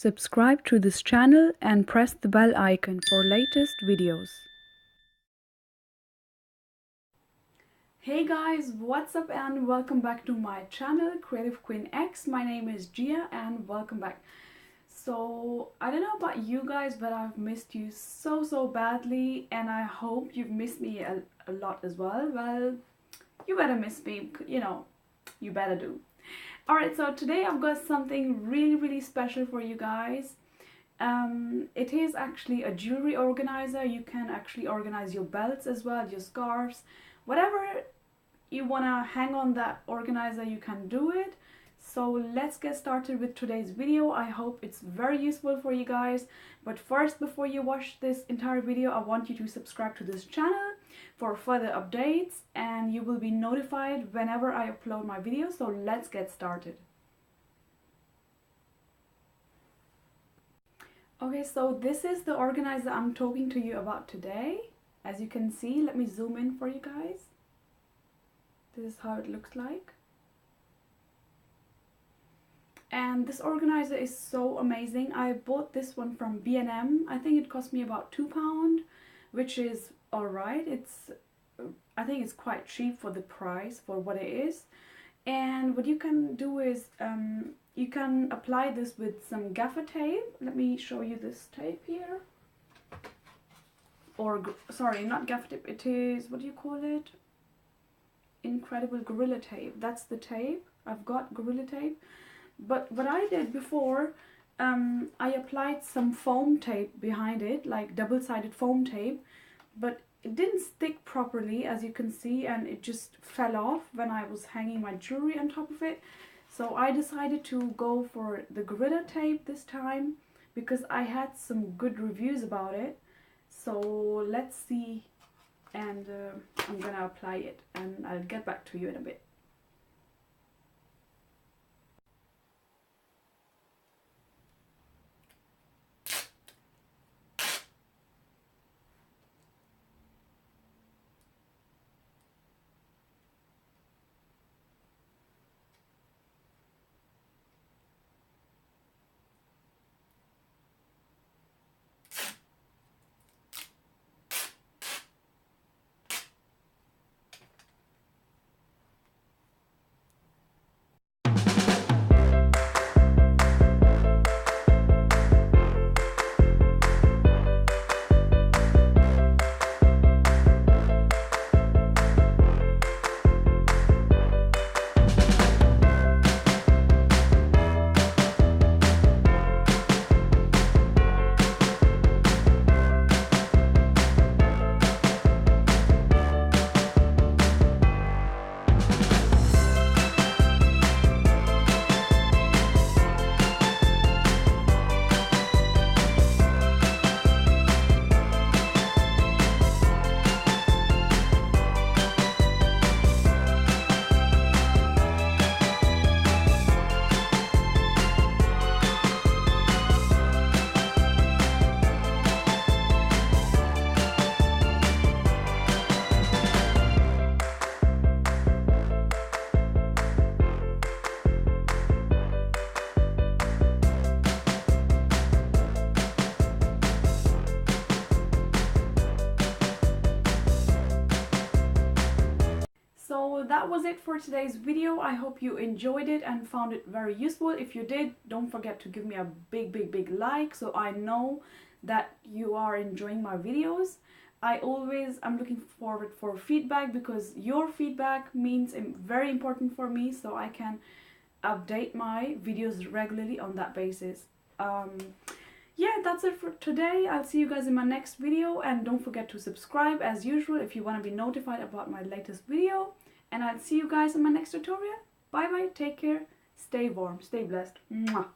Subscribe to this channel and press the bell icon for latest videos. Hey guys, what's up and welcome back to my channel Creative Queen X. My name is Gia and welcome back. So I don't know about you guys, but I've missed you so badly, and I hope you've missed me a lot as well. Well, you better miss me, you better do. Alright, so today I've got something really special for you guys. It is actually a jewelry organizer. You can actually organize your belts as well, your scarves, whatever you want to hang on that organizer, you can do it. So let's get started with today's video. I hope it's very useful for you guys. But first, before you watch this entire video, I want you to subscribe to this channel for further updates, and you will be notified whenever I upload my videos. So let's get started. Okay, so this is the organizer I'm talking to you about today. As you can see, let me zoom in for you guys. This is how it looks like. And this organizer is so amazing. I bought this one from B&M. I think it cost me about £2, which is alright. I think it's quite cheap for the price for what it is. And what you can do is you can apply this with some gaffer tape. Let me show you this tape here. Or sorry, not gaffer tape. It is, what do you call it? Incredible Gorilla Tape. That's the tape. I've got Gorilla Tape. But what I did before, I applied some foam tape behind it, like double-sided foam tape, but it didn't stick properly, as you can see, and it just fell off when I was hanging my jewelry on top of it. So I decided to go for the Gorilla Tape this time because I had some good reviews about it. So let's see, and I'm gonna apply it and I'll get back to you in a bit. So that was it for today's video. I hope you enjoyed it and found it very useful. If you did, don't forget to give me a big like so I know that you are enjoying my videos. I'm looking forward for feedback because your feedback means very important for me, so I can update my videos regularly on that basis. Yeah, that's it for today. I'll see you guys in my next video, and don't forget to subscribe as usual if you want to be notified about my latest video, and I'll see you guys in my next tutorial. Bye bye, take care, stay warm, stay blessed. Mwah.